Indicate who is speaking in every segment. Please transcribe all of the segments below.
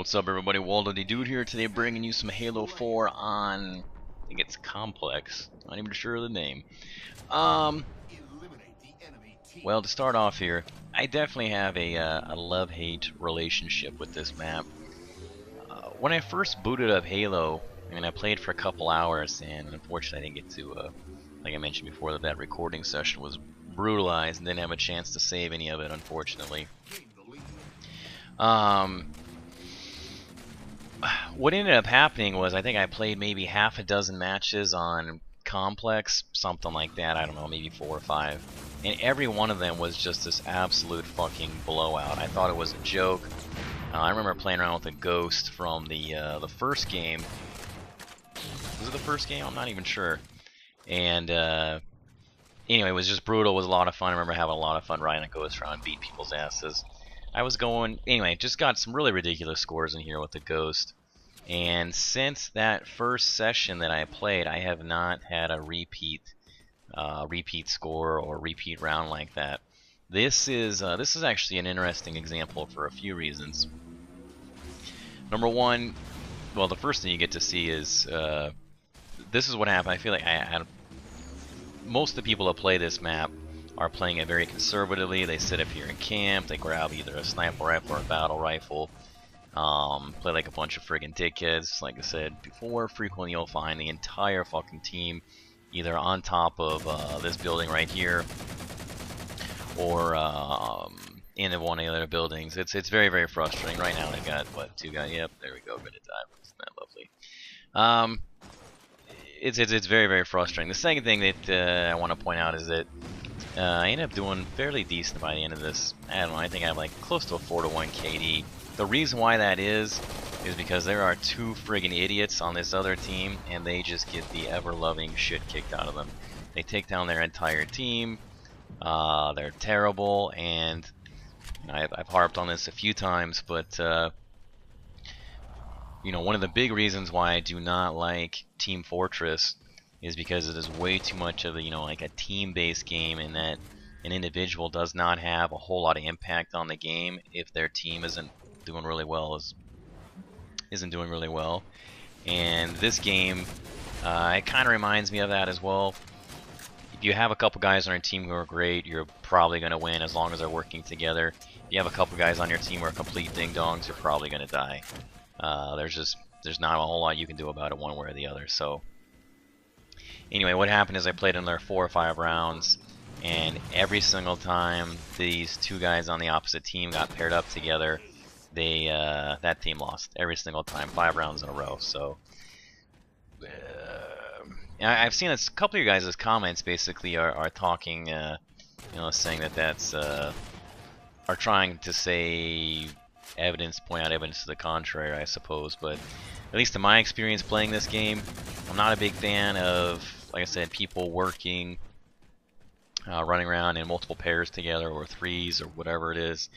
Speaker 1: What's up, everybody? Waldo the Dude here. Today, bringing you some Halo 4 on, I think it's Complex. Not even sure of the name. Well, to start off here, I definitely have a love-hate relationship with this map. When I first booted up Halo, I mean, I played for a couple hours, and unfortunately, I didn't get to, like I mentioned before, that recording session was brutalized, and didn't have a chance to save any of it, unfortunately. What ended up happening was I think I played maybe half a dozen matches on Complex, something like that, I don't know, maybe 4 or 5. And every one of them was just this absolute fucking blowout. I thought it was a joke. I remember playing around with a Ghost from the first game. Was it the first game? I'm not even sure. And anyway, it was just brutal. It was a lot of fun. I remember having a lot of fun riding a Ghost around and beating people's asses. I was going, anyway, just got some really ridiculous scores in here with the Ghost. And since that first session that I played, I have not had a repeat score or repeat round like that. This is actually an interesting example for a few reasons. Number one, well, the first thing you get to see is this is what happened. I feel like most of the people that play this map are playing it very conservatively. They sit up here in camp, they grab either a sniper rifle or a battle rifle, play like a bunch of friggin' dickheads. Like I said before, frequently you'll find the entire fucking team either on top of this building right here, or in one of the other buildings. It's very, very frustrating. Right now they got, what, 2 guys? Yep, there we go, gonna die. Isn't that lovely? It's very, very frustrating. The second thing that I want to point out is that I ended up doing fairly decent by the end of this. I don't know, I think I have like close to a 4-to-1 KD. The reason why that is because there are 2 friggin' idiots on this other team, and they just get the ever-loving shit kicked out of them. They take down their entire team. They're terrible, and you know, I've harped on this a few times, but you know, one of the big reasons why I do not like Team Fortress is because it is way too much of a, you know, like a team-based game, in that an individual does not have a whole lot of impact on the game if their team isn't doing really well. And this game, it kind of reminds me of that as well. If you have a couple guys on your team who are great, you're probably going to win as long as they're working together. If you have a couple guys on your team who are complete ding-dongs, you're probably going to die. There's not a whole lot you can do about it one way or the other. So anyway, what happened is I played another 4 or 5 rounds, and every single time these 2 guys on the opposite team got paired up together, that team lost every single time, 5 rounds in a row. So I've seen a couple of you guys' comments basically are talking, you know, saying that's are trying to say point out evidence to the contrary, I suppose. But at least in my experience playing this game, I'm not a big fan of, like I said, people working, running around in multiple pairs together, or 3s, or whatever it is.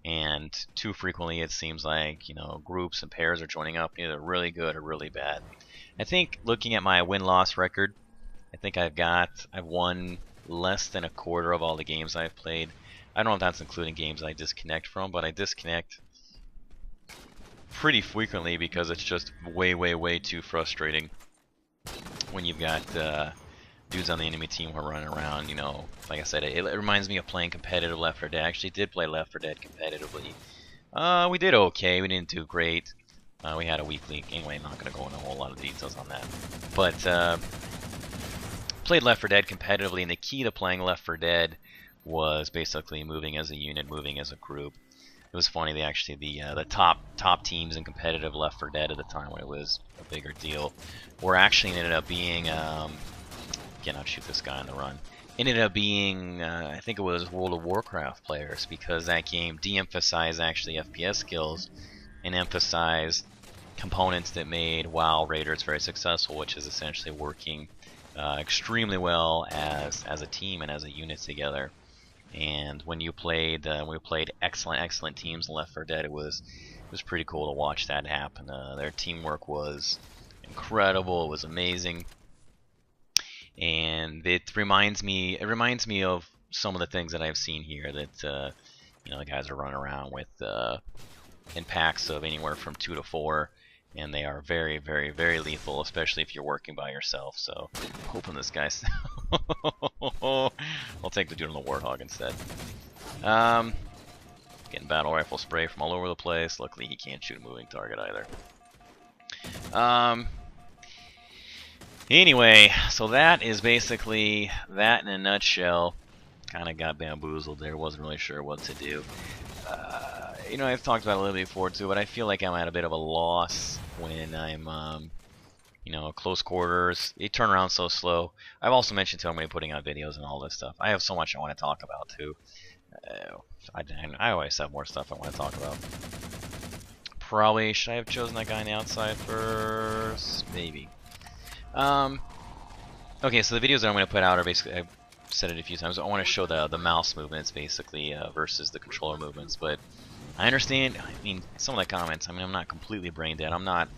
Speaker 1: And too frequently it seems like, you know, groups and pairs are joining up, either really good or really bad. I think looking at my win-loss record, I think I've won less than a quarter of all the games I've played. I don't know if that's including games I disconnect from, but I disconnect pretty frequently because it's just way, way, way too frustrating when you've got dudes on the enemy team who are running around. You know, like I said, it reminds me of playing competitive Left 4 Dead. I actually did play Left 4 Dead competitively. We did okay. We didn't do great. We had a weak league. Anyway, not going to go into a whole lot of details on that. But played Left 4 Dead competitively, and the key to playing Left 4 Dead was basically moving as a unit, moving as a group. It was funny, the top teams in competitive Left 4 Dead at the time, when it was a bigger deal, were actually ended up being again, I'll shoot this guy on the run. Ended up being, I think it was World of Warcraft players, because that game de-emphasized actually FPS skills and emphasized components that made WoW Raiders very successful, which is essentially working extremely well as a team and as a unit together. And when we played excellent teams in Left 4 Dead, it was pretty cool to watch that happen. Their teamwork was incredible. It was amazing. And it reminds me of some of the things that I've seen here, that you know, the guys are running around with in packs of anywhere from 2 to 4, and they are very, very, very lethal, especially if you're working by yourself. So, hoping this guy's... I'll take the dude on the Warthog instead. Getting battle rifle spray from all over the place. Luckily, he can't shoot a moving target either. Anyway, so that is basically that in a nutshell. Kind of got bamboozled there. Wasn't really sure what to do. You know, I've talked about it a little bit before too, but I feel like I'm at a bit of a loss when I'm, you know, close quarters. They turn around so slow. I've also mentioned too, I'm going to be putting out videos and all this stuff. I have so much I want to talk about too. I always have more stuff I want to talk about. Probably should I have chosen that guy on the outside first? Maybe. Okay, so the videos that I'm going to put out are basically, I've said it a few times, I want to show the mouse movements basically versus the controller movements, but I understand, I mean, some of the comments, I mean, I'm not completely brain dead, I'm not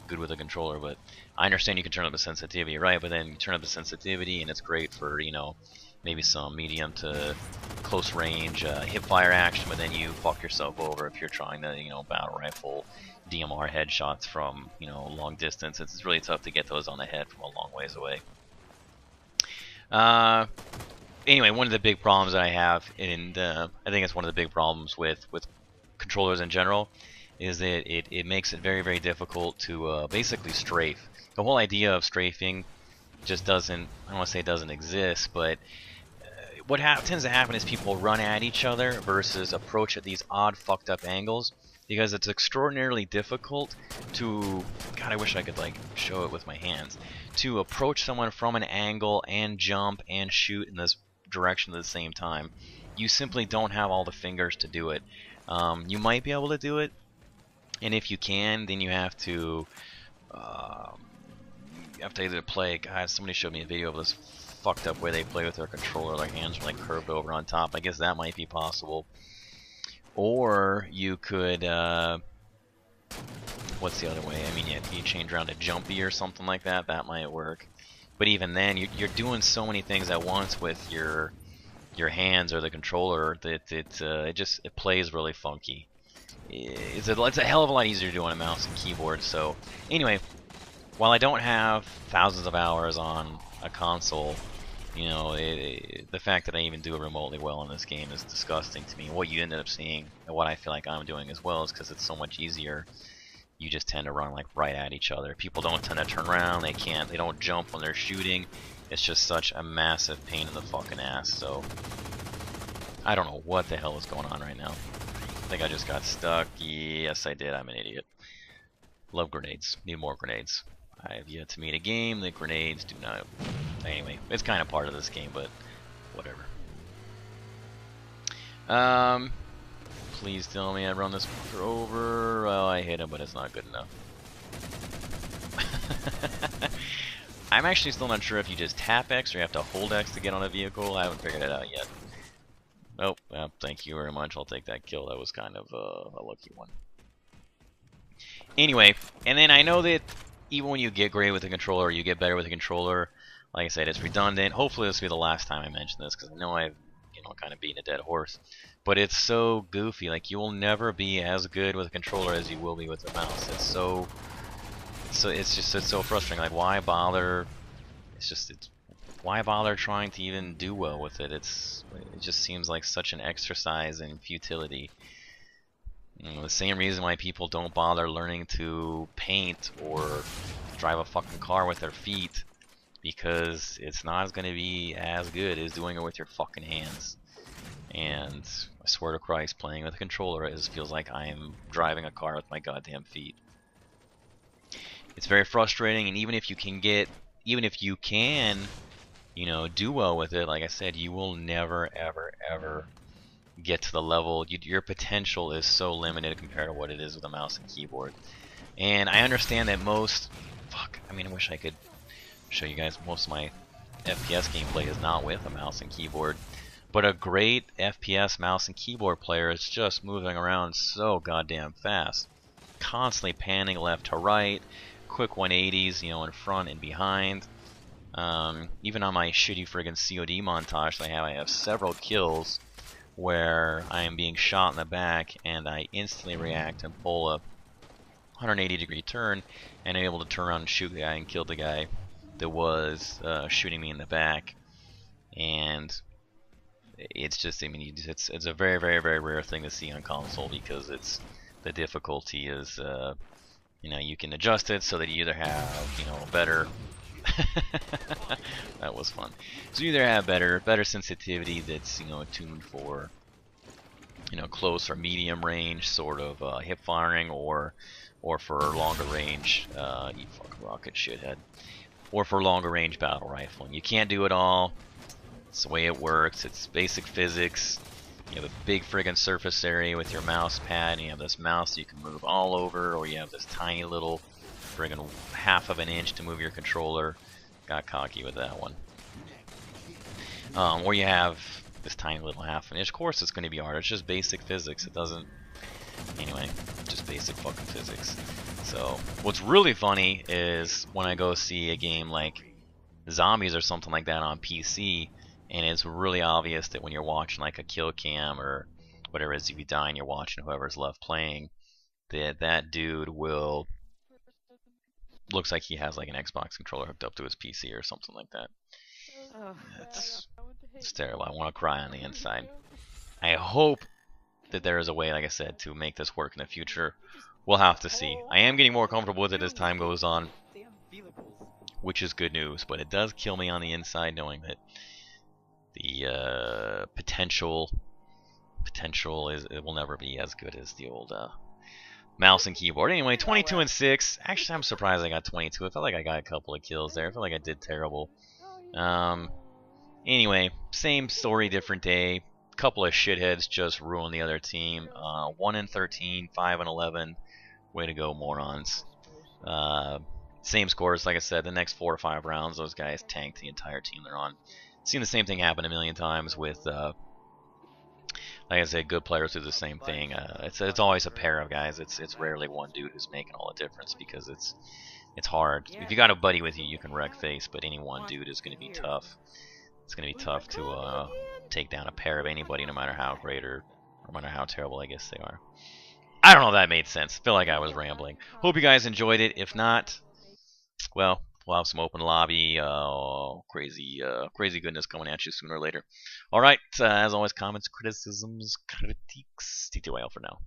Speaker 1: good with a controller, but I understand you can turn up the sensitivity, right? But then you turn up the sensitivity and it's great for, you know, maybe some medium to close range hip fire action, but then you fuck yourself over if you're trying to, you know, battle rifle DMR headshots from, you know, long distance. It's really tough to get those on the head from a long ways away. Anyway, one of the big problems that I have, and I think it's one of the big problems with controllers in general, is that it makes it very, very difficult to basically strafe. The whole idea of strafing just doesn't, I don't want to say it doesn't exist, but what tends to happen is people run at each other versus approach at these odd fucked up angles, because it's extraordinarily difficult to, God, I wish I could like show it with my hands, to approach someone from an angle and jump and shoot in this direction at the same time. You simply don't have all the fingers to do it. You might be able to do it, and if you can, then you have to either play, God, somebody showed me a video of this fucked up way they play with their controller, their hands are like curved over on top. I guess that might be possible. Or you could, what's the other way? I mean, yeah, you change around to jumpy or something like that, that might work. But even then, you're doing so many things at once with your hands or the controller that it plays really funky. It's a hell of a lot easier to do on a mouse and keyboard. So anyway, while I don't have thousands of hours on a console, you know, the fact that I even do it remotely well in this game is disgusting to me. What you ended up seeing, and what I feel like I'm doing as well, is because it's so much easier. You just tend to run like right at each other. People don't tend to turn around. They don't jump when they're shooting. It's just such a massive pain in the fucking ass. So I don't know what the hell is going on right now. I think I just got stuck. Yes, I did. I'm an idiot. Love grenades. Need more grenades. I have yet to meet a game that grenades do not. Anyway, it's kind of part of this game, but whatever. Please tell me I run this over. Well, I hit him, but it's not good enough. I'm actually still not sure if you just tap X or you have to hold X to get on a vehicle. I haven't figured it out yet. Oh, well, thank you very much. I'll take that kill. That was kind of a lucky one. Anyway, and then I know that even when you get great with the controller, you get better with the controller. Like I said, it's redundant. Hopefully this will be the last time I mention this, because I know I've, you know, kind of beaten a dead horse. But it's so goofy. Like, you will never be as good with a controller as you will be with a mouse. It's so frustrating. Like, why bother? Why bother trying to even do well with it? It just seems like such an exercise in futility. You know, the same reason why people don't bother learning to paint or drive a fucking car with their feet, because it's not going to be as good as doing it with your fucking hands. And I swear to Christ, playing with a controller feels like I'm driving a car with my goddamn feet. It's very frustrating, and even if you can, you know, do well with it, like I said, you will never, ever, ever get to the level. Your potential is so limited compared to what it is with a mouse and keyboard. And I understand that I mean, I wish I could show you guys most of my FPS gameplay is not with a mouse and keyboard. But a great FPS mouse and keyboard player is just moving around so goddamn fast. Constantly panning left to right, quick 180s, you know, in front and behind. Even on my shitty friggin' COD montage that I have several kills where I am being shot in the back and I instantly react and pull a 180-degree turn and I'm able to turn around and shoot the guy and kill the guy that was shooting me in the back. And it's just, I mean, it's a very, very, very rare thing to see on console because the difficulty is, you know, you can adjust it so that you either have, you know, better. That was fun. So you either have better sensitivity that's, you know, tuned for, you know, close or medium range sort of hip firing, or for longer range, you fucking rocket shithead, or for longer range battle rifling. You can't do it all. It's the way it works. It's basic physics. You have a big friggin' surface area with your mouse pad, and you have this mouse you can move all over, or you have this tiny little friggin' half of an inch to move your controller. Got cocky with that one. Or you have this tiny little half an inch. Of course it's going to be hard. It's just basic physics. It doesn't... Anyway, just basic fucking physics. So, what's really funny is when I go see a game like Zombies or something like that on PC, and it's really obvious that when you're watching like a kill cam or whatever it is, if you die and you're watching whoever's left playing, that dude will... looks like he has like an Xbox controller hooked up to his PC or something like that. It's terrible. I want to cry on the inside. I hope that there is a way, like I said, to make this work in the future. We'll have to see. I am getting more comfortable with it as time goes on, which is good news, but it does kill me on the inside knowing that the potential is, it will never be as good as the old mouse and keyboard. Anyway, 22 and 6. Actually, I'm surprised I got 22. I felt like I got a couple of kills there. I felt like I did terrible. Anyway, same story, different day. Couple of shitheads just ruined the other team. 1 and 13, 5 and 11. Way to go, morons. Same scores, like I said. The next 4 or 5 rounds, those guys tanked the entire team they're on. Seen the same thing happen a million times with, like I said, good players do the same thing. It's always a pair of guys. It's rarely one dude who's making all the difference because it's hard. If you got a buddy with you, you can wreck face, but any one dude is going to be tough. It's going to be tough to take down a pair of anybody, no matter how great or no matter how terrible I guess they are. I don't know if that made sense. I feel like I was rambling. Hope you guys enjoyed it. If not, well, we'll have some open lobby, crazy goodness coming at you sooner or later. All right, as always, comments, criticisms, critiques, TTYL for now.